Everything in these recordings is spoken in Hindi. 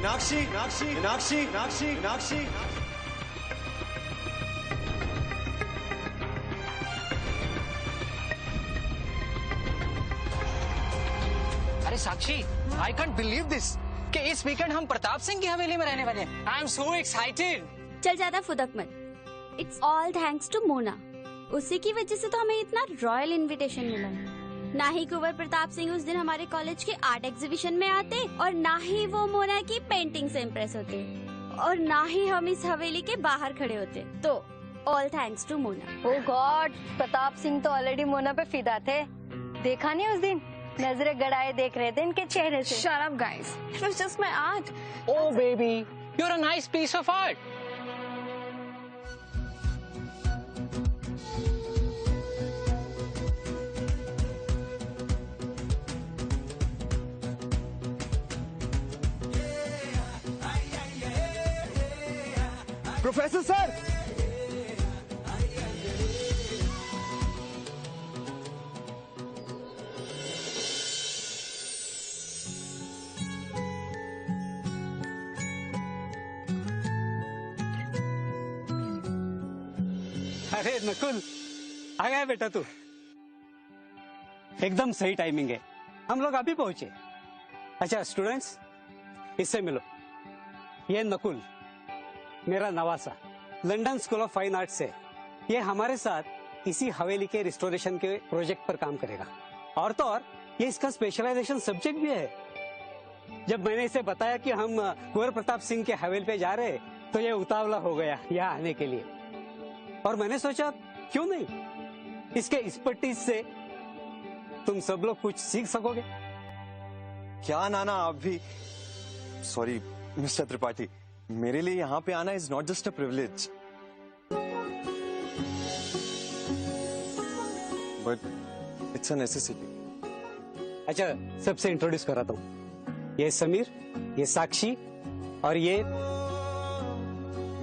मीनाक्षी मीनाक्षी मीनाक्षी मीनाक्षी मीनाक्षी। अरे साक्षी, आई कांट बिलीव दिस कि इस वीकेंड हम प्रताप सिंह की हवेली में रहने वाले हैं। I am so excited. चल ज्यादा फुदक मत। It's all thanks to Mona. उसी की वजह से तो हमें इतना रॉयल इनविटेशन मिला। ना ही कुंवर प्रताप सिंह उस दिन हमारे कॉलेज के आर्ट एग्जीबिशन में आते और ना ही वो मोना की पेंटिंग से इम्प्रेस होते और ना ही हम इस हवेली के बाहर खड़े होते। तो all thanks to Mona. Oh god, Pratap Singh तो ऑलरेडी मोना पे फिदा थे। देखा नहीं उस दिन नजरें गड़ाए देख रहे थे इनके चेहरे से। Shut up, guys. It was just my art. Oh baby, you're a nice piece of art. Professor sir, अरे नकुल, आ गया बेटा तू। एकदम सही टाइमिंग है, हम लोग अभी पहुंचे। अच्छा स्टूडेंट्स, इससे मिलो। ये नकुल, मेरा नवासा, London School of Fine Arts से। ये हमारे साथ इसी हवेली के रिस्टोरेशन के प्रोजेक्ट पर काम करेगा। और तो और ये इसका स्पेशलाइजेशन सब्जेक्ट भी है। जब मैंने इसे बताया कि हम कुंवर प्रताप सिंह के हवेली पे जा रहे हैं, तो ये उतावला हो गया यहाँ आने के लिए। और मैंने सोचा क्यों नहीं, इसके एक्सपर्टीज से तुम सब लोग कुछ सीख सकोगे। क्या नाना आप भी। सॉरी मिस्टर त्रिपाठी, मेरे लिए यहाँ पे आना is not just a privilege, but it's a necessity. अच्छा, सबसे इंट्रोड्यूस कराता हूँ। ये समीर, ये साक्षी और ये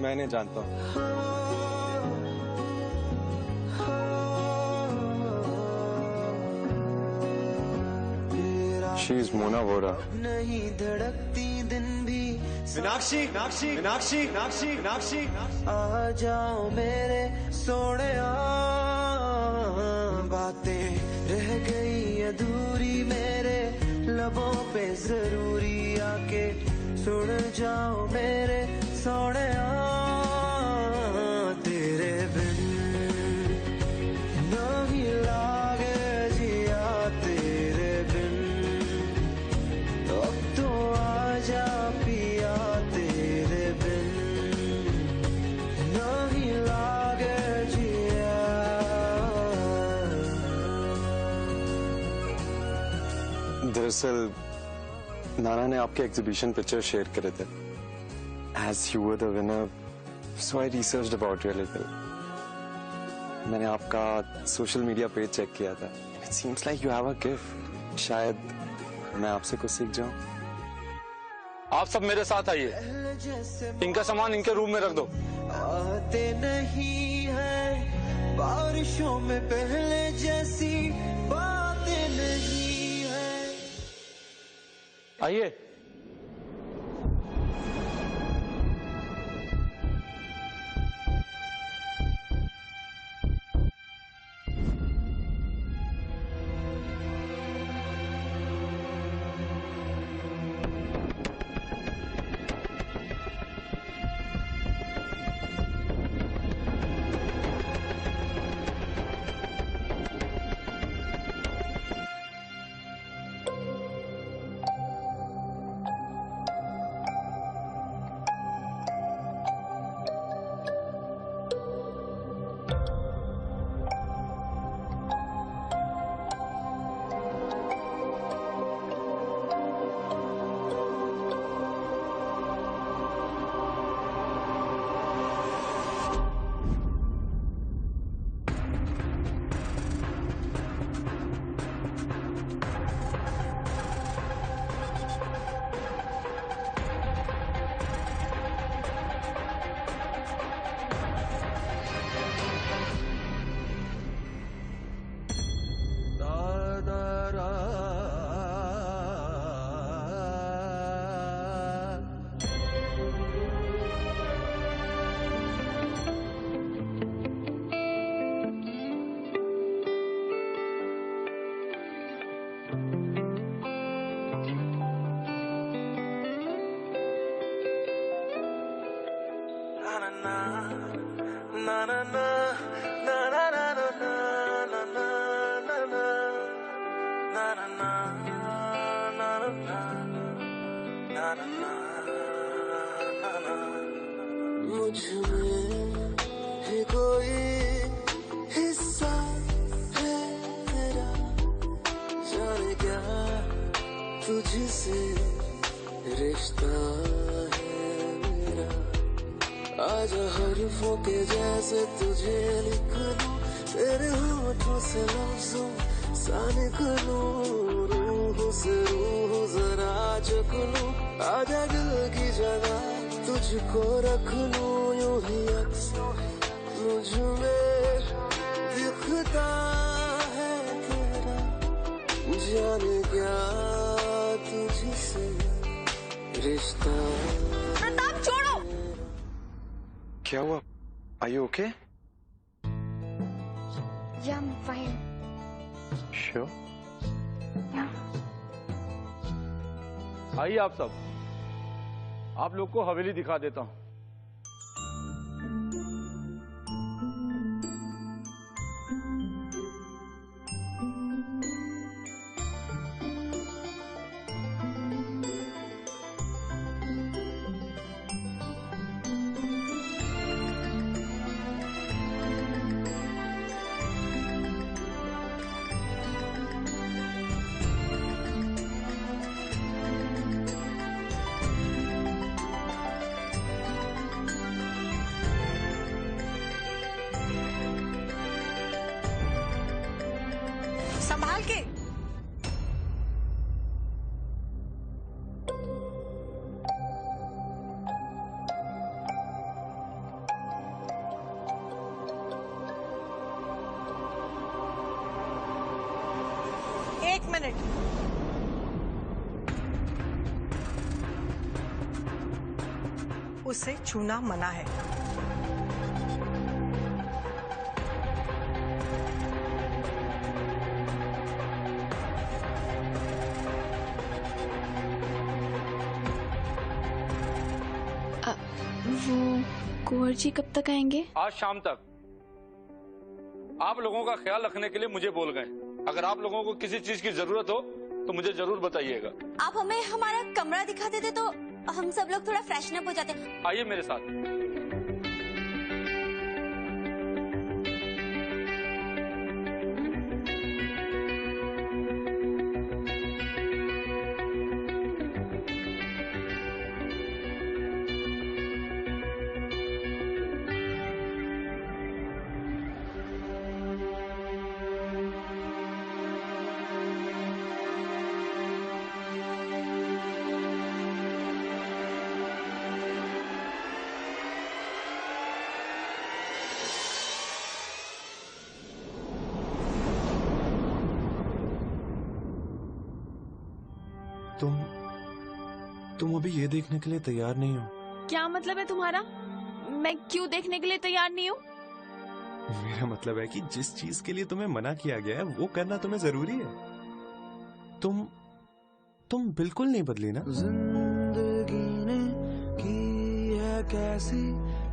मैंने जानता हूँ। She is Mona Vora. नहीं धड़कती दिन भी। मीनाक्षी मीनाक्षी मीनाक्षी मीनाक्षी मीनाक्षी। आ जाओ मेरे सोने, बातें रह गई अधूरी मेरे लबों पे, जरूरी आके सुन जाओ मेरे सोने। तेरे बिन नहीं लागे जिया, तेरे बिन अब तो आजा पिया, तेरे बिन नहीं लागे जिया। दरअसल नाना ने आपके एग्जीबिशन पिक्चर शेयर करे थे। As you were the winner, so I researched about you a little. मैंने आपका सोशल मीडिया पेज चेक किया था। It seems like you have a gift. शायद मैं आपसे कुछ सीख जाऊं। आप सब मेरे साथ आइए, इनका सामान इनके रूम में रख दो। आते नहीं है बारिशों में पहले जैसी बातें नहीं है। आइए। मुझमें है कोई हिस्सा है तेरा, जाने क्या तुझसे रिश्ता है मेरा। आजा हरफों के जैसे तुझे लिख लूं, तेरे होठों से लफ्जों सा निकलूं, रूह से रूह जरा चख लूं। आजा दिल की जगह तुझको रख लूं, यूं ही अक्सर मुझ में दिखता है तेरा, जाने क्या तुझसे रिश्ता। प्रताप छोड़ो। क्या हुआ? Are you okay? Yeah, I'm fine. Sure. आइए आप सब, आप लोग को हवेली दिखा देता हूं। संभाल के। एक मिनट। उसे छूना मना है। वो कुंवर जी कब तक आएंगे? आज शाम तक। आप लोगों का ख्याल रखने के लिए मुझे बोल गए। अगर आप लोगों को किसी चीज की जरूरत हो तो मुझे जरूर बताइएगा। आप हमें हमारा कमरा दिखा देते तो हम सब लोग थोड़ा फ्रेशनअप हो जाते। आइए मेरे साथ। तुम अभी ये देखने के लिए तैयार नहीं हो? क्या मतलब है तुम्हारा? मैं क्यों देखने के लिए तैयार नहीं हूँ? मेरा मतलब है कि जिस चीज के लिए तुम्हें मना किया गया है वो करना तुम्हें जरूरी है। तुम बिल्कुल नहीं बदली ना। जिंदगी ने की है कैसी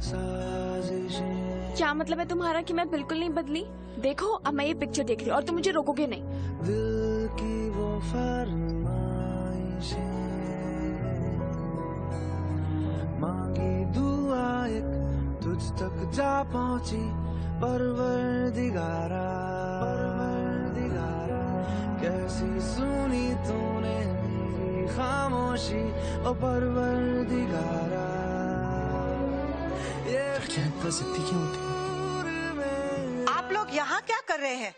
साजिशें। क्या मतलब है तुम्हारा कि मैं बिल्कुल नहीं बदली? देखो अब मैं ये पिक्चर देख रही हूँ और तुम मुझे रोकोगे नहीं। दिल की वो फरमाइशें, मांगी दुआ एक तुझ तक जा पहुंची, परवरदिगारा कैसी सुनी तूने मेरी खामोशी, ओ परवरदिगारा। ये क्या इतना जिद्दी क्यों होती है? आप लोग यहाँ क्या कर रहे हैं?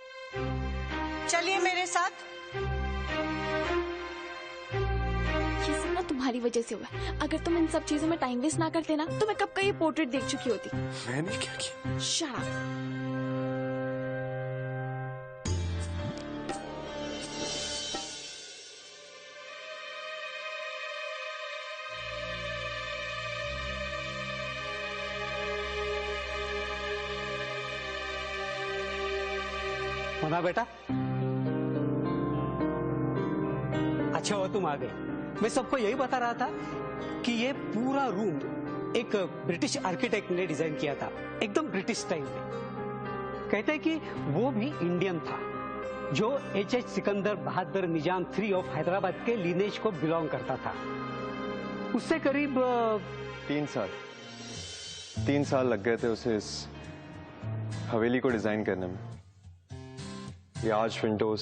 चलिए मेरे साथ। ये सब ना तुम्हारी वजह से हुआ है। अगर तुम इन सब चीजों में टाइम वेस्ट ना करते ना तो मैं कब का ये पोर्ट्रेट देख चुकी होती। मैंने क्या किया? Shut up. मोना बेटा, अच्छा हो तुम आ गए। मैं सबको यही बता रहा था कि ये पूरा रूम एक ब्रिटिश आर्किटेक्ट ने डिजाइन किया था, एकदम ब्रिटिश स्टाइल में। कहते हैं कि वो भी इंडियन था, जो H.H. Sikandar Bahadur Nizam 3 of Hyderabad के लीनेज को बिलोंग करता था। उससे करीब 3 साल लग गए थे उसे इस हवेली को डिजाइन करने में। Large Windows,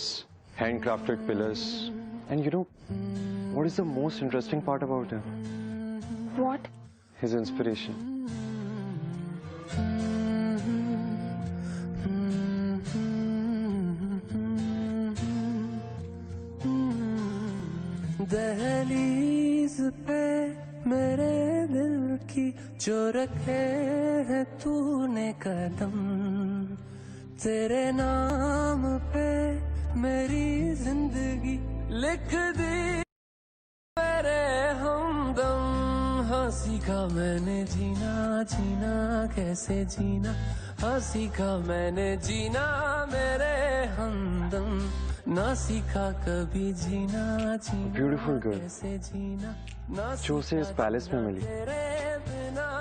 handcrafted pillars, and you know what is the most interesting part about him? What? His inspiration. दहलीज पे मेरे दिल की जो रखे है तूने कदम, तेरे नाम पे मेरी जिंदगी लिख दी मेरे हमदम। हाँ सीखा मैंने जीना, जीना कैसे जीना, हाँ सीखा मैंने जीना मेरे हमदम, ना सीखा कभी जीना, जीना ब्यूटीफुल गर्ल कैसे जीना, ना जो उसे इस पैलेस में मिली,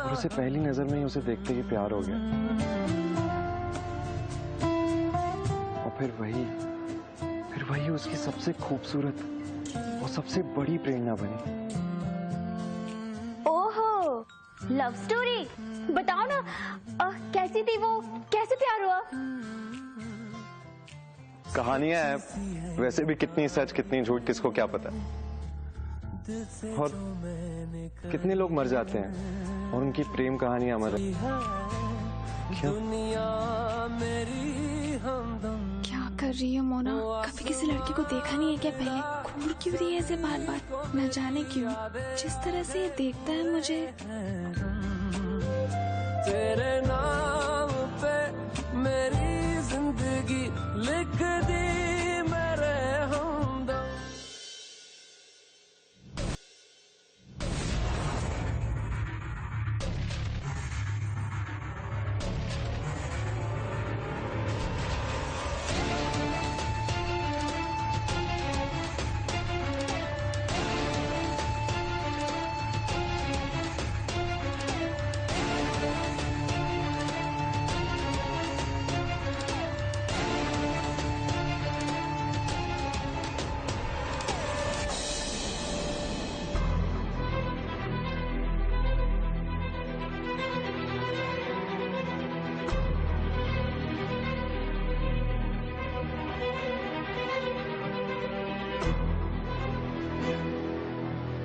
और उसे पहली नजर में ही उसे देखते ही प्यार हो गया, और फिर वही उसकी सबसे खूबसूरत और सबसे बड़ी प्रेरणा बनी। ओहो, लव स्टोरी बताओ ना, कैसी थी वो, कैसे प्यार हुआ? कहानियां हैं, वैसे भी कितनी सच कितनी झूठ किसको क्या पता। और कितने लोग मर जाते हैं और उनकी प्रेम कहानियां अमर है। क्या कर रही है मोना? कभी किसी लड़की को देखा नहीं है क्या पहले? घूर क्यों रही है ऐसे बार बार? न जाने क्यों जिस तरह से ये देखता है मुझे। तेरे नाम पे मेरी जिंदगी लिख दी मेरे हमदम।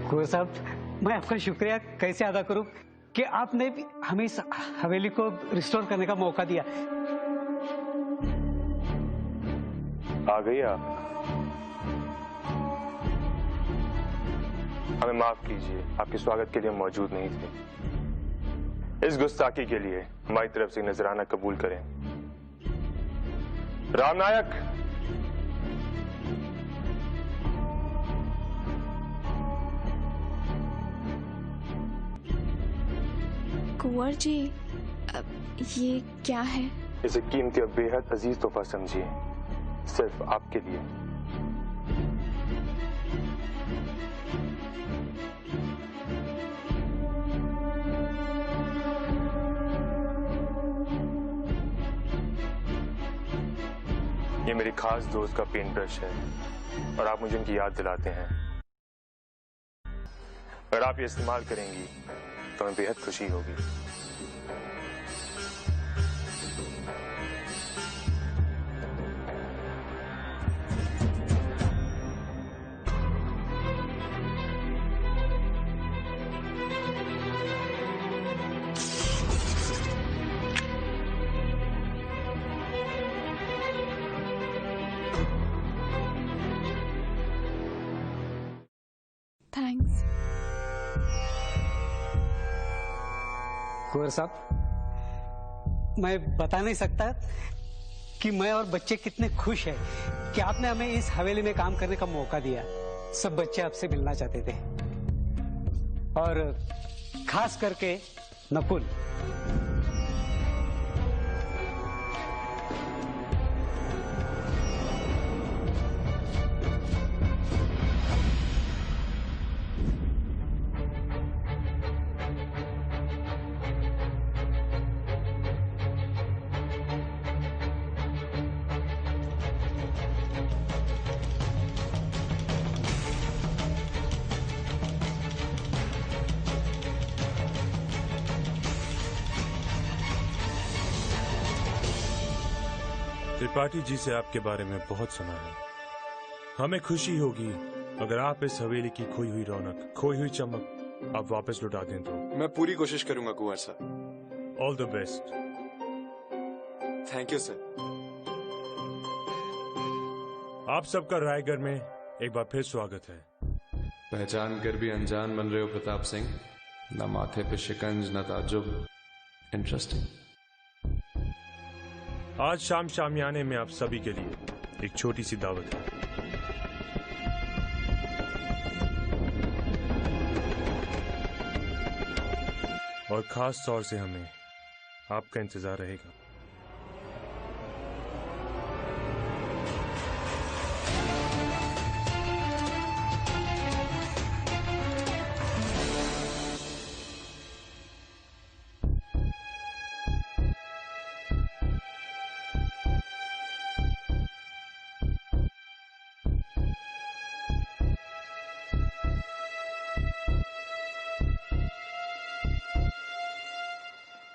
कुंवर साहब, मैं आपका शुक्रिया कैसे अदा करूं कि आपने भी हमें इस हवेली को रिस्टोर करने का मौका दिया। आ गई आप? हमें माफ कीजिए, आपके स्वागत के लिए मौजूद नहीं थे। इस गुस्ताखी के लिए हमारी तरफ से नजराना कबूल करें। राम नायक, कुंवर जी, ये क्या है? इसे कीमती और बेहद अजीज तोहफा समझिए, सिर्फ आपके लिए। ये मेरी खास दोस्त का पेंट ब्रश है और आप मुझे उनकी याद दिलाते हैं। अगर आप ये इस्तेमाल करेंगी तो हमें बेहद खुशी होगी। थैंक्स। कुंवर साहब, मैं बता नहीं सकता कि मैं और बच्चे कितने खुश हैं कि आपने हमें इस हवेली में काम करने का मौका दिया। सब बच्चे आपसे मिलना चाहते थे, और खास करके नकुल। त्रिपाठी जी से आपके बारे में बहुत सुना है। हमें खुशी होगी अगर आप इस हवेली की खोई हुई रौनक, खोई हुई चमक आप वापस लौटा दें तो। मैं पूरी कोशिश करूंगा कुंवर साहब। All the best. Thank you sir. आप सबका रायगढ़ में एक बार फिर स्वागत है। पहचान कर भी अनजान बन रहे हो प्रताप सिंह, न माथे पे शिकंज न ताज्जुब। इंटरेस्टिंग। आज शाम शामियाने में आप सभी के लिए एक छोटी सी दावत है। और खास तौर से हमें आपका इंतजार रहेगा।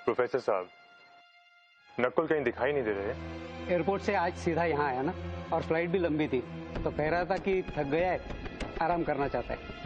प्रोफेसर साहब, नकुल कहीं दिखाई नहीं दे रहे। एयरपोर्ट से आज सीधा यहाँ आया ना, और फ्लाइट भी लंबी थी, तो कह रहा था कि थक गया है, आराम करना चाहता है।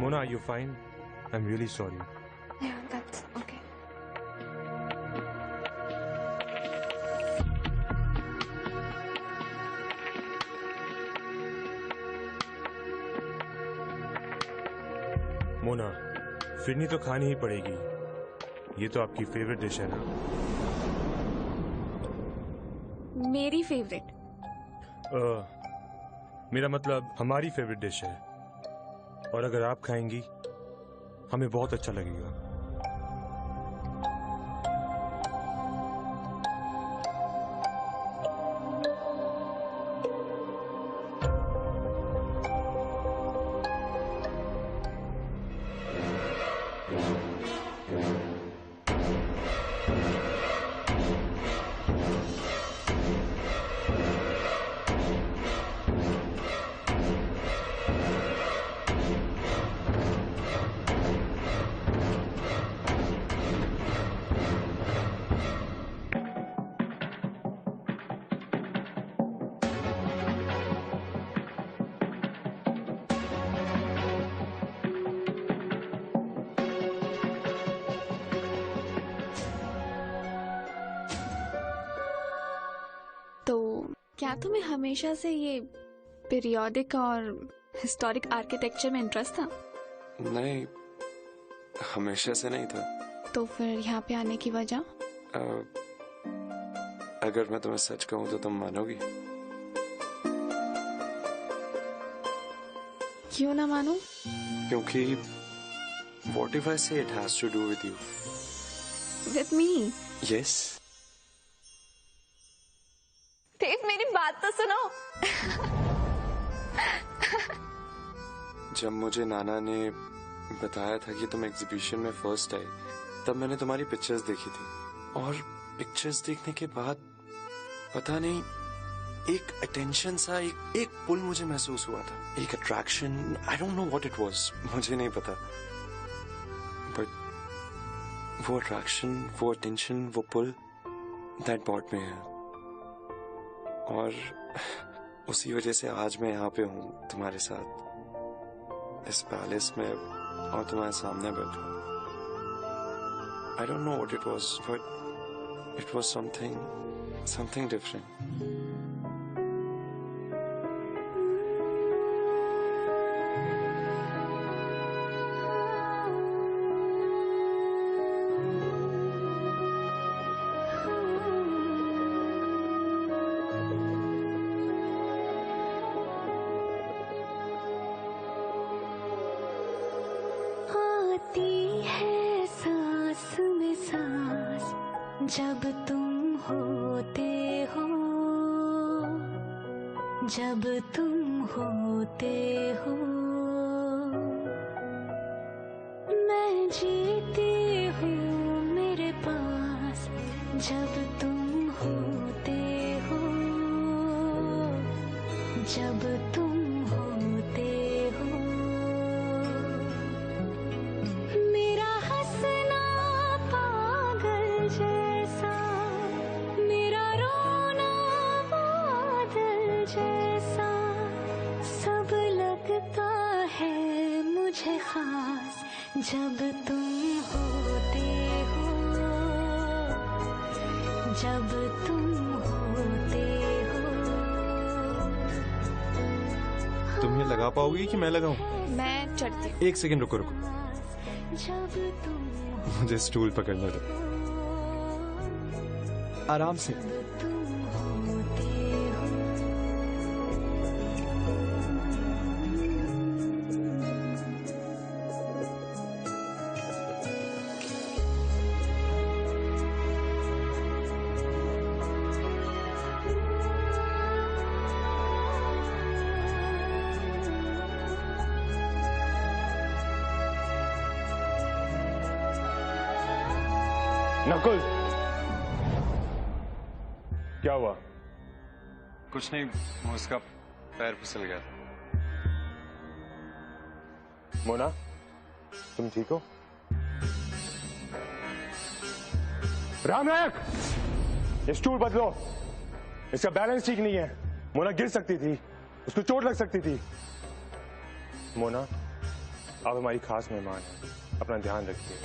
Mona, are you fine? I'm really sorry. Yeah, that's okay. Mona, phirni तो खानी ही पड़ेगी। ये तो आपकी फेवरेट डिश है ना? मेरी फेवरेट? मेरा मतलब हमारी फेवरेट डिश है, और अगर आप खाएंगी हमें बहुत अच्छा लगेगा। क्या तुम्हें हमेशा से ये पीरियोडिक और हिस्टोरिक आर्किटेक्चर में इंटरेस्ट था? नहीं, हमेशा से नहीं था। तो फिर यहाँ पे आने की वजह? अगर मैं तुम्हें सच कहूँ तो तुम मानोगी? क्यों ना मानूं? क्योंकि what if I say it has to do with you? With me? Yes. देव, मेरी बात तो सुनो। जब मुझे नाना ने बताया था कि तुम एग्जीबिशन में फर्स्ट आई, तब मैंने तुम्हारी पिक्चर्स देखी थी, और पिक्चर्स देखने के बाद पता नहीं एक अटेंशन सा, एक पुल मुझे महसूस हुआ था, एक attraction. I don't know what it was, मुझे नहीं पता, बट वो अट्रैक्शन, वो अटेंशन, वो पुल, दैट बॉट मी है। और उसी वजह से आज मैं यहाँ पे हूँ तुम्हारे साथ इस पैलेस में, और तुम्हारे सामने बैठा हूँ। I don't know what it was, but it was something different. जब तुम होते हो, जब तुम होते हो, मैं जीती हूँ मेरे पास। जब तुम होते हो, जब तुम होते हो, मेरा हंसना पागल जैसा, मेरा रोना बादल जैसा, सब लगता है मुझे खास। जब तुम होते हो, जब तुम होते हो। तुम ये लगा पाओगी कि मैं लगाऊं? मैं चढ़ती हूँ। एक सेकंड रुको रुको, जब तुम मुझे स्टूल पकड़ने दो। आराम से। नकुल, क्या हुआ? कुछ नहीं, वो उसका पैर फिसल गया था। मोना, तुम ठीक हो? रामनायक, ये स्टूल बदलो, इसका बैलेंस ठीक नहीं है। मोना गिर सकती थी, उसको चोट लग सकती थी। मोना, आप हमारी खास मेहमान हैं, अपना ध्यान रखिए।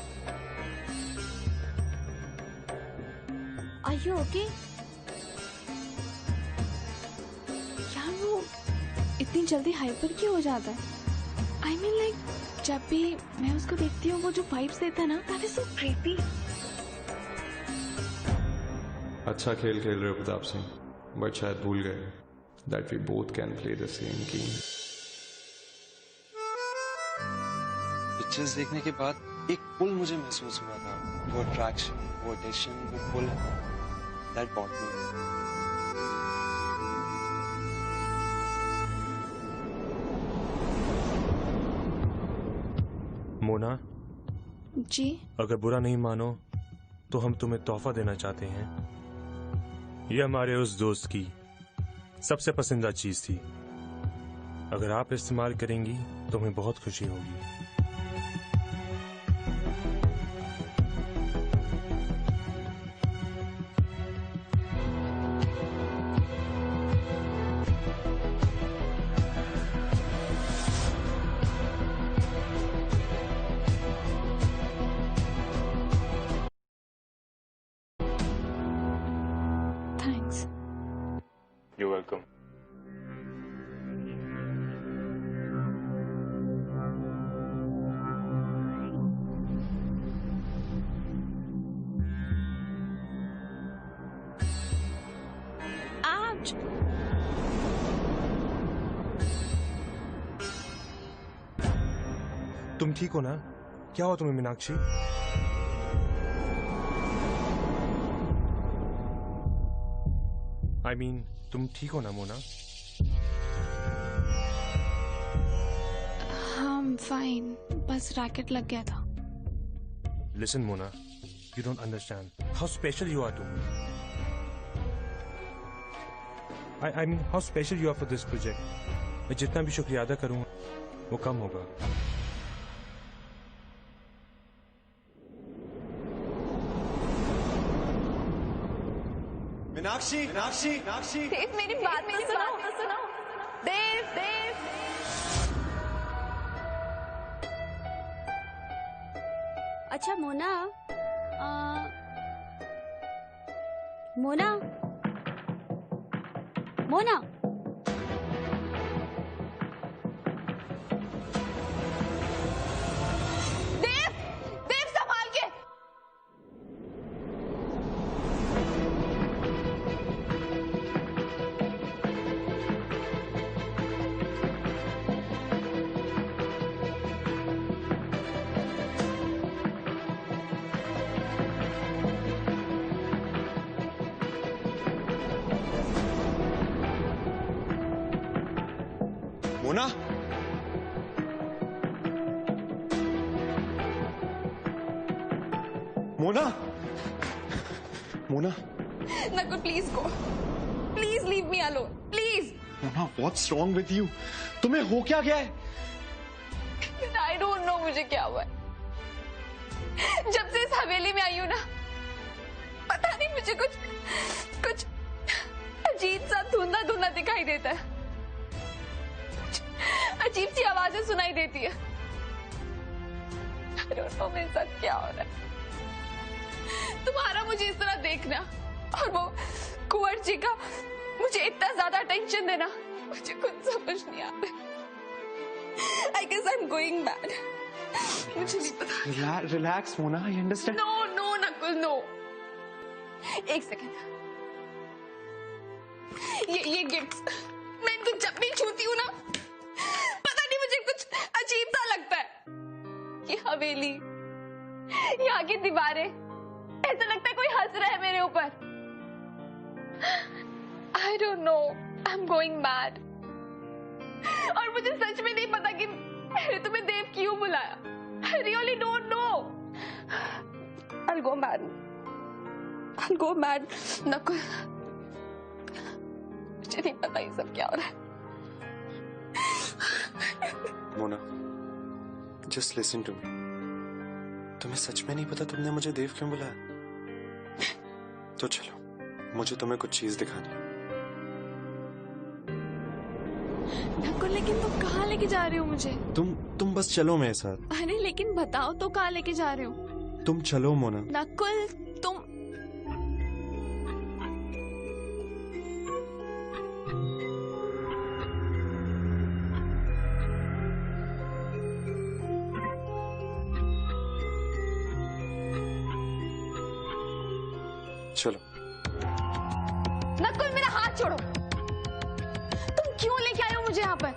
Are you okay? यार वो इतनी जल्दी हाइपर क्यों हो जाता है? I mean like जब भी मैं उसको देखती हूँ वो जो वाइब्स देता है ना, that is so creepy. अच्छा खेल खेल रहे हो प्रताप सिंह, बट शायद भूल गए that we both can play the same game. Pictures देखने के बाद एक पुल मुझे महसूस हुआ था, वो अट्रैक्शन, वो अटेंशन, वो पुल that brought me. Mona ji? अगर बुरा नहीं मानो तो हम तुम्हें तोहफा देना चाहते हैं। ये हमारे उस दोस्त की सबसे पसंदीदा चीज थी। अगर आप इस्तेमाल करेंगी तो हमें बहुत खुशी होगी। Thanks. You're welcome. Ouch. तुम ठीक हो ना? क्या हुआ तुम्हें मीनाक्षी? I mean, तुम ठीक हो ना मोना? I'm fine. बस रैकेट लग गया था। Listen Mona, you don't understand how special you are to me. I mean, how special you are for this project. मैं जितना भी शुक्रिया अदा करूँगा वो कम होगा। मीनाक्षी, मीनाक्षी, मीनाक्षी। देव मेरी बात तो सुनो। देव, देव। अच्छा मोना, मोना, मोना, देव, देव संभाल के। Mona, Mona, Mona, Nakul please go, please leave me alone, please. Mona, what's wrong with you? तुम्हें हो क्या गया है? आई डोंट नो मुझे क्या हुआ है। जब से इस हवेली में आई हूं ना, पता नहीं मुझे कुछ अजीब सा धुंधला धुंधला दिखाई देता है, अजीब सी आवाजें सुनाई देती है। I don't know मेरे साथ क्या हो रहा है। तुम्हारा मुझे इस तरह देखना और वो कुंवर जी का मुझे इतना ज्यादा अटेंशन देना, मुझे कुछ समझ नहीं आता। I guess I'm going mad. मुझे नहीं पता। Relax Mona, I understand. No Nakul no, एक सेकेंड। ये गिफ्ट्स, मैं इनको जब भी छूती हूँ ना, पता नहीं मुझे कुछ अजीब सा लगता है। ये हवेली, यहाँ की दीवारें, ऐसा लगता है कोई हंस रहा है मेरे ऊपर। I don't know, I'm going mad. और मुझे सच में नहीं पता कि मैंने तुम्हें देव क्यों बुलाया। I really don't know. I'll go mad. I'll go mad. Nakul, मुझे नहीं पता ये सब क्या हो रहा है। Mona, just listen to me. तुम्हें सच में नहीं पता तुमने मुझे देव क्यों बुलाया? तो चलो, मुझे तुम्हें कुछ चीज दिखानी है। नकुल, लेकिन तुम कहाँ लेके जा रहे हो मुझे? तुम बस चलो मेरे साथ। अरे लेकिन बताओ तो कहाँ लेके जा रहे हो? तुम चलो मोना। नकुल, तुम चलो। नकुल, मेरा हाथ छोड़ो। तुम क्यों लेके आए हो मुझे यहाँ पर?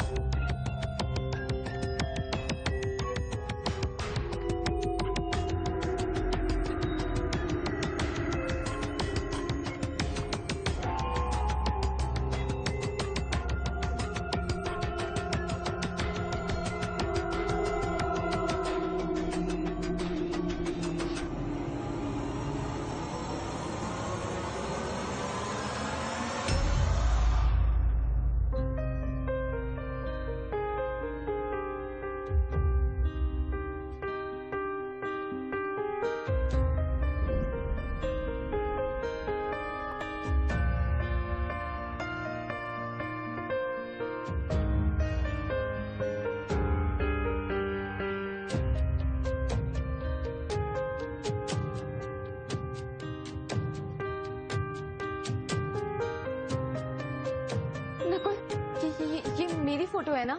ये मेरी फोटो है ना?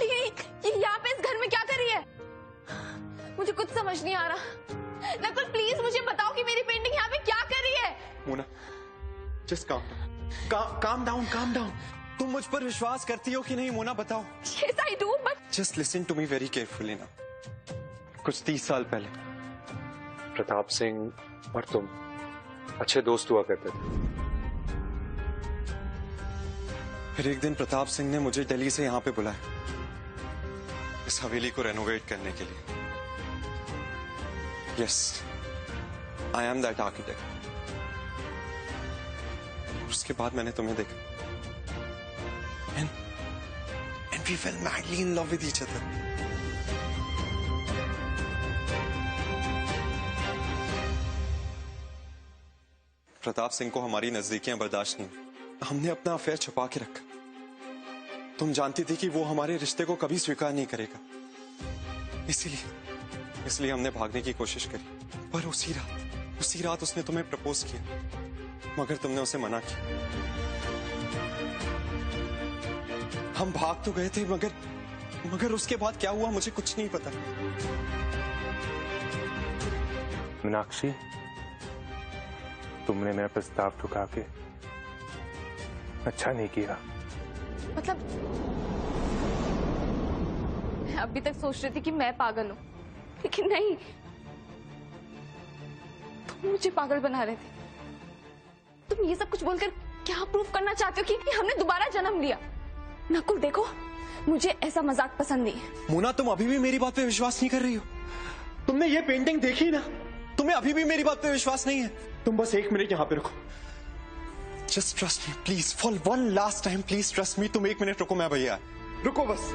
ये यहाँ पे इस घर में क्या कर रही है? मुझे कुछ समझ नहीं आ रहा। नकुल प्लीज मुझे बताओ कि मेरी पेंटिंग यहाँ पे क्या कर रही है? Mona, just calm down. तुम मुझ पर विश्वास करती हो कि नहीं मोना, बताओ। Yes I do, but just listen to me very carefully ना। कुछ 30 साल पहले प्रताप सिंह और तुम अच्छे दोस्त हुआ करते थे। फिर एक दिन प्रताप सिंह ने मुझे दिल्ली से यहाँ पे बुलाया, इस हवेली को रेनोवेट करने के लिए। Yes, I am that architect. उसके बाद मैंने तुम्हें देखा, and we fell madly in love with each other. Pratap Singh को हमारी नजदीकियां बर्दाश्त नहीं, हमने अपना अफेयर छुपा के रखा। तुम जानती थी कि वो हमारे रिश्ते को कभी स्वीकार नहीं करेगा, इसलिए हमने भागने की कोशिश करी। पर उसी रात उसने तुम्हें प्रपोज किया, मगर तुमने उसे मना किया। हम भाग तो गए थे, मगर उसके बाद क्या हुआ मुझे कुछ नहीं पता। मीनाक्षी, तुमने मेरा प्रस्ताव ठुका के अच्छा नहीं किया। मतलब मैं अभी तक सोच रही थी कि मैं पागल हूँ, लेकिन नहीं, तुम मुझे पागल बना रहे थे। तुम ये सब कुछ बोलकर क्या प्रूफ करना चाहते हो कि हमने दोबारा जन्म लिया? नकुल देखो, मुझे ऐसा मजाक पसंद नहीं है। मोना, तुम अभी भी मेरी बात पे विश्वास नहीं कर रही हो? तुमने ये पेंटिंग देखी ना, तुम्हें अभी भी मेरी बात पे विश्वास नहीं है? तुम बस 1 मिनट यहाँ पे रुको। Just trust me please, for one last time please trust me. तुम 1 मिनट रुको, मैं भैया रुको बस।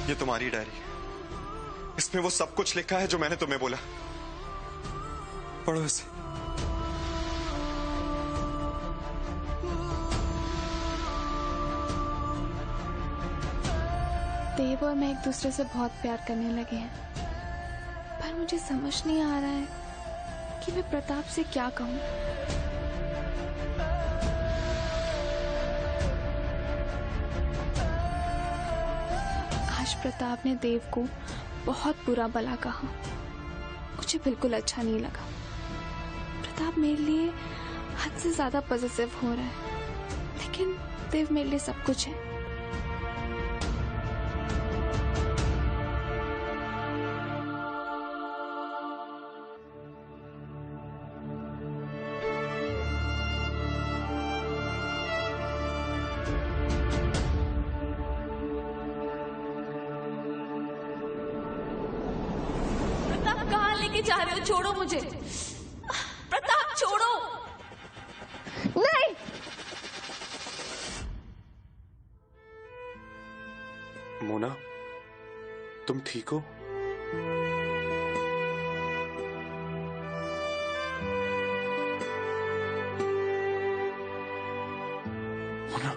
ये तुम्हारी डायरी है, इसमें वो सब कुछ लिखा है जो मैंने तुम्हें बोला। पढ़ो इसे। देव और मैं एक दूसरे से बहुत प्यार करने लगे हैं, पर मुझे समझ नहीं आ रहा है कि मैं प्रताप से क्या कहूं। आज प्रताप ने देव को बहुत बुरा भला कहा, मुझे बिल्कुल अच्छा नहीं लगा। प्रताप मेरे लिए हद से ज्यादा पॉजिटिव हो रहा है, लेकिन देव मेरे लिए सब कुछ है। कहाँ लेके जा रहे हो? छोड़ो मुझे प्रताप, छोड़ो। नहीं, मोना, तुम ठीक हो? Mona,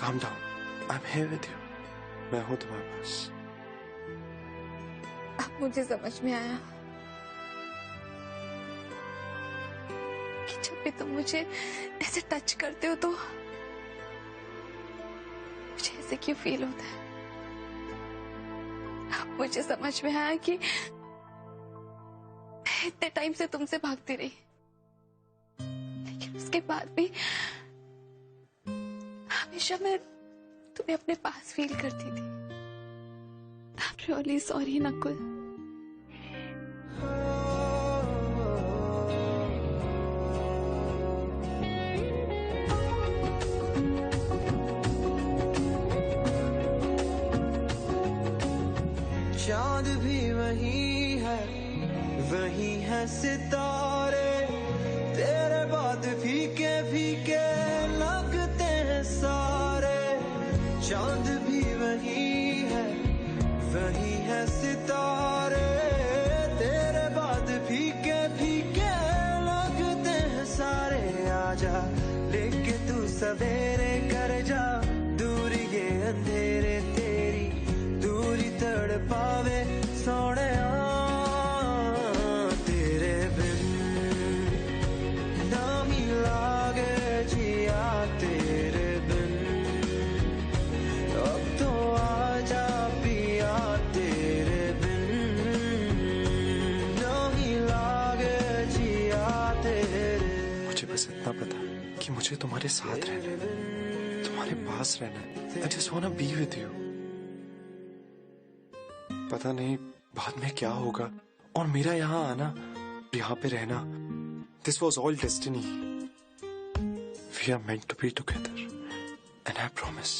calm down. I'm here with you. मैं हूं तुम्हारे पास। अब मुझे समझ में आया कि जब भी तुम मुझे ऐसे टच करते हो तो मुझे ऐसे क्यों फील होता है। अब मुझे समझ में आया कि मैं इतने टाइम से तुमसे भागती रही, लेकिन उसके बाद भी हमेशा मैं तुम्हें अपने पास फील करती थी। I'm really sorry, Nakul. चांद भी वही है सितारे, तेरे बाद फीके फीके लगते हैं सारे। चांद भी वही है सितारे, तेरे बाद फीके फीके लगते हैं सारे। आजा लेके तू सवेरे कर जा दूर ये अंधेरे, तेरी दूरी तड़पावे सोने। तेरे बिन ना ही लागे जिया, तेरे बिन अब तो आजा पिया, तेरे बिन ना ही लागे जिया तेरे। मुझे बस इतना पता कि मुझे तुम्हारे साथ रहना है, तुम्हारे पास रहना है। I just wanna be with you. पता नहीं बाद में क्या होगा, और मेरा यहाँ आना, यहाँ पे रहना, this was all destiny. We are meant to be together, and I promise,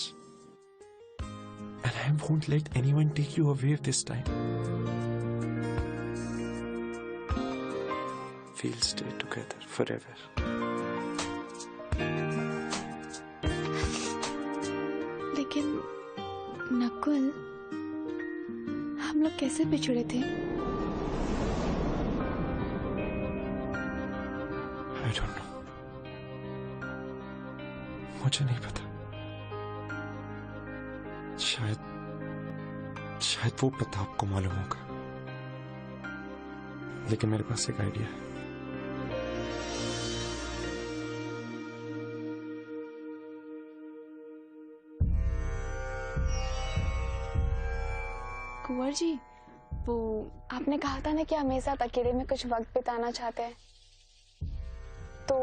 and I won't let anyone take you away this time. We'll stay together forever. लेकिन नकुल, हम लोग कैसे बिछड़े थे? I don't know. मुझे नहीं पता। शायद वो प्रताप को मालूम होगा, लेकिन मेरे पास एक आइडिया है। कुंवर जी, वो आपने कहा था ना कि हम साथ अकेले में कुछ वक्त बिताना चाहते हैं, तो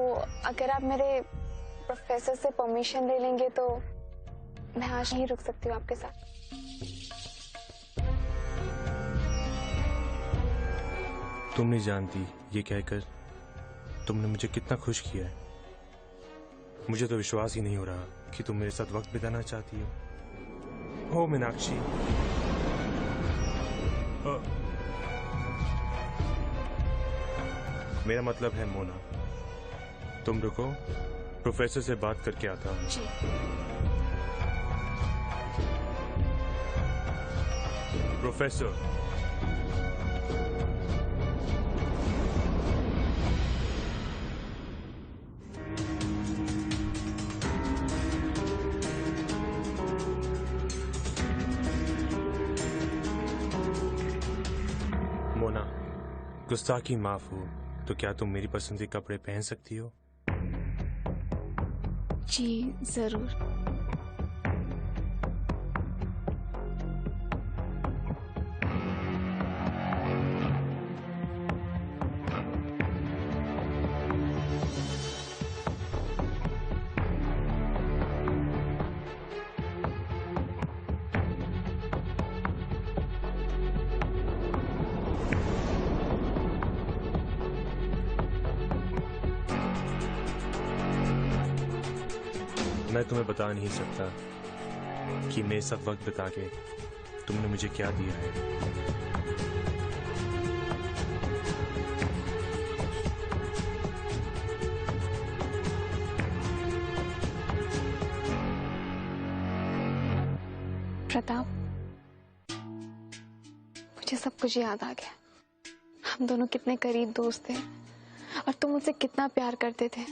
अगर आप मेरे प्रोफेसर से परमिशन ले लेंगे तो मैं आज नहीं रुक सकती हूँ आपके साथ। तुम नहीं जानती ये कहकर तुमने मुझे कितना खुश किया है। मुझे तो विश्वास ही नहीं हो रहा कि तुम मेरे साथ वक्त बिताना चाहती हो। ओ मीनाक्षी, मेरा मतलब है मोना। तुम रुको, प्रोफेसर से बात करके आता हूँ। जी। प्रोफेसर, मोना, गुस्ताखी माफ हो तो क्या तुम मेरी पसंद के कपड़े पहन सकती हो? जी जरूर। मैं तुम्हें बता नहीं सकता कि मेरे साथ वक्त बिता के तुमने मुझे क्या दिया है। प्रताप, मुझे सब कुछ याद आ गया। हम दोनों कितने करीब दोस्त थे और तुम मुझसे कितना प्यार करते थे।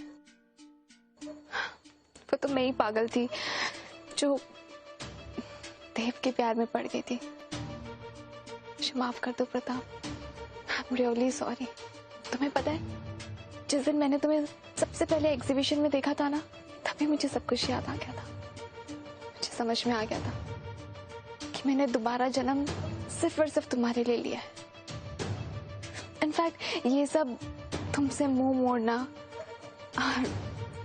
वो तो मैं ही पागल थी जो देव के प्यार में पड़ गई थी। मुझे माफ कर दो Pratap. I am really sorry. तुम्हें पता है, जिस दिन मैंने तुम्हें सबसे पहले एग्जीबिशन में देखा था ना, तभी मुझे सब कुछ याद आ गया था। मुझे समझ में आ गया था कि मैंने दोबारा जन्म सिर्फ और सिर्फ तुम्हारे लिए लिया है। इनफैक्ट ये सब तुमसे मुंह मोड़ना और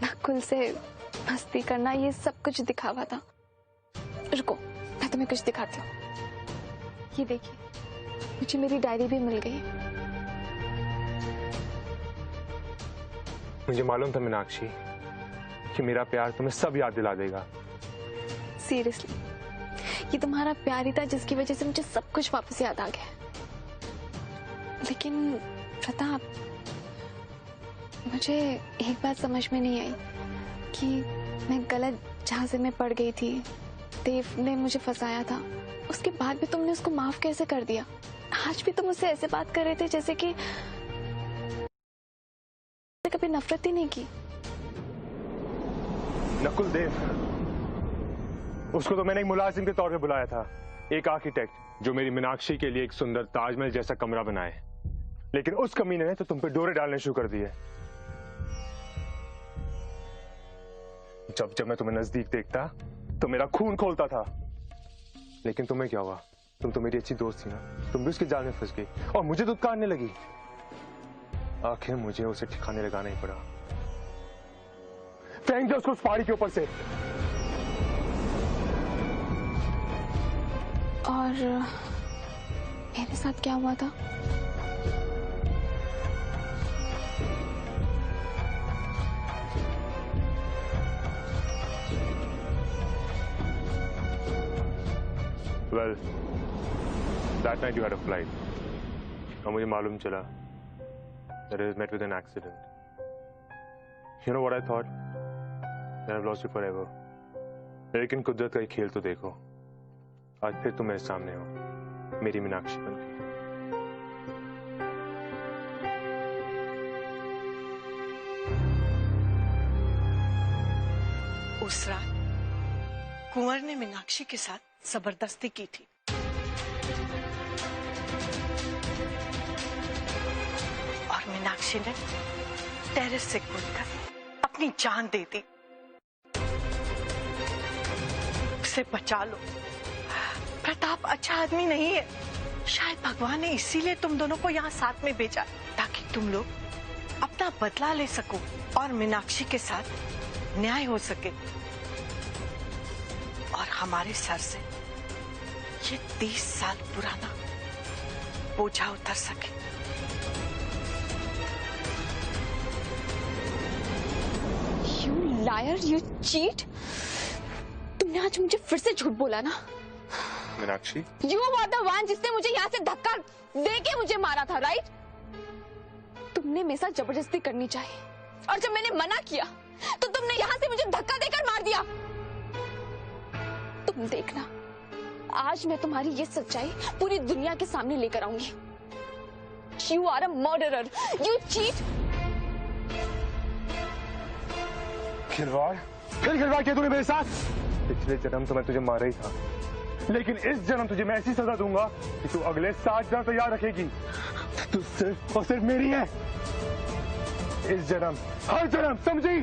नकुल से मस्ती करना, ये सब कुछ दिखावा था। रुको, मैं तुम्हें कुछ दिखाती हूँ। ये देखिए, मुझे मेरी डायरी भी मिल गई। मुझे मालूम था मीनाक्षी कि मेरा प्यार तुम्हें सब याद दिला देगा। सीरियसली, ये तुम्हारा प्यार ही था जिसकी वजह से मुझे सब कुछ वापस याद आ गया। लेकिन प्रताप, मुझे एक बात समझ में नहीं आई कि मैं गलत झांसे में पड़ गई थी। देव ने मुझे फंसाया था, उसके बाद भी तुमने उसको माफ कैसे कर दिया? आज भी तुम उससे ऐसे बात कर रहे थे जैसे कि कभी नफरत ही नहीं की। नकुल देव, उसको तो मैंने एक मुलाजिम के तौर पे बुलाया था, एक आर्किटेक्ट जो मेरी मीनाक्षी के लिए एक सुंदर ताजमहल जैसा कमरा बनाए। लेकिन उस कमीने ने तो तुम पे डोरे डालने शुरू कर दिए। जब जब मैं तुम्हें नजदीक देखता तो मेरा खून खोलता था। लेकिन तुम्हें क्या हुआ? तुम तो मेरी अच्छी दोस्त थी ना, तुम भी उसके जाल में फंस गई और मुझे दुत्कारने लगी। आखिर मुझे उसे ठिकाने लगाना ही पड़ा। फेंक दो उसको उस पहाड़ी के ऊपर से। और मेरे साथ क्या हुआ था? Well, that night you had a flight. और मुझे मालूम चला that it was met with an accident. You know what I thought? That I've lost you forever. लेकिन कुदरत का एक खेल तो देखो, आज फिर तुम मेरे सामने हो, मेरी मीनाक्षी बनके। उस रात कुंवर ने मीनाक्षी के साथ जबरदस्ती की थी। और मीनाक्षी ने टेरेस से कूदकर अपनी जान दे दी। उसे बचा लो। प्रताप अच्छा आदमी नहीं है। शायद भगवान ने इसीलिए तुम दोनों को यहाँ साथ में भेजा, ताकि तुम लोग अपना बदला ले सको और मीनाक्षी के साथ न्याय हो सके और हमारे सर से ये 30 साल पुराना बोझा उतर सके। You liar, you cheat! तुमने आज मुझे फिर से झूठ बोला ना? Meenakshi, You were the one जिसने मुझे यहाँ से धक्का देके मुझे मारा था, राइट? तुमने मेरे साथ जबरदस्ती करनी चाहिए, और जब मैंने मना किया तो तुमने यहाँ से मुझे धक्का देकर मार दिया। तुम देखना, आज मैं तुम्हारी ये सच्चाई पूरी दुनिया के सामने लेकर आऊंगी। You are a murderer, you cheat! खिलवाड़, फिर खिलवाड़ किया तूने मेरे साथ। पिछले जन्म तो मैं तुझे मारा ही था, लेकिन इस जन्म तुझे मैं ऐसी सजा दूंगा कि तू अगले 7 जन्म तैयार रखेगी। तू सिर्फ और सिर्फ मेरी है, इस जन्म, हर जन्म, समझी?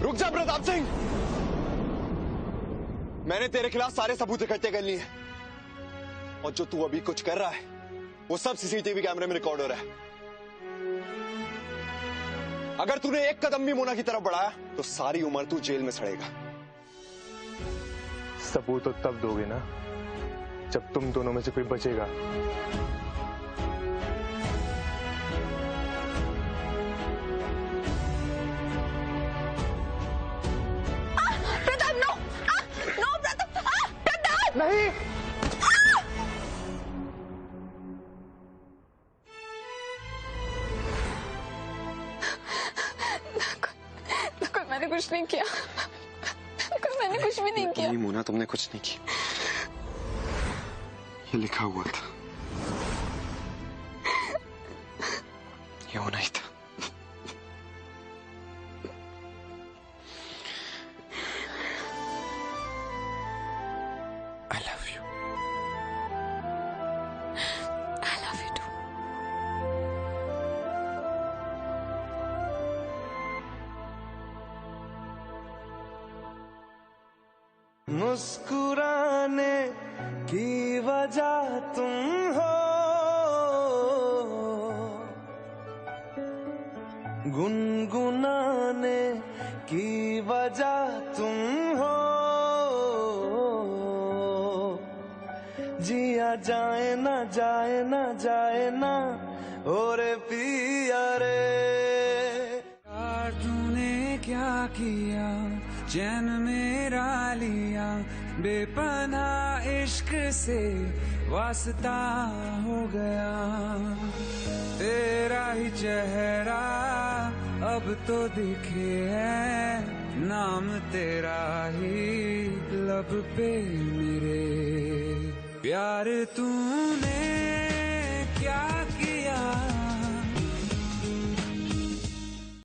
रुक जा प्रताप सिंह, मैंने तेरे खिलाफ सारे सबूत इकट्ठे कर लिए हैं, और जो तू अभी कुछ कर रहा है वो सब सीसीटीवी कैमरे में रिकॉर्ड हो रहा है। अगर तूने एक कदम भी मोना की तरफ बढ़ाया तो सारी उम्र तू जेल में सड़ेगा। सबूत तो तब दोगे ना जब तुम दोनों में से कोई बचेगा। प्रताप, नो! नो प्रताप! प्रताप! नहीं! मैंने कुछ नहीं किया। मैंने कुछ भी नहीं किया। नहीं मोना, तुमने कुछ नहीं किया, ये लिखा हुआ था, ये होना ही था। I love you. I love you too. मुस्कुराने की वजह तुम हो, गुनगुनाने की वजह तुम हो, जिया जाए ना जाए ना जाए ना और पिया रे। तूने क्या किया, चैन मेरा लिया, बेपनाह इश्क से वास्ता हो गया। तेरा ही चेहरा अब तो दिखे है, नाम तेरा ही लब पे मेरे। प्यार तूने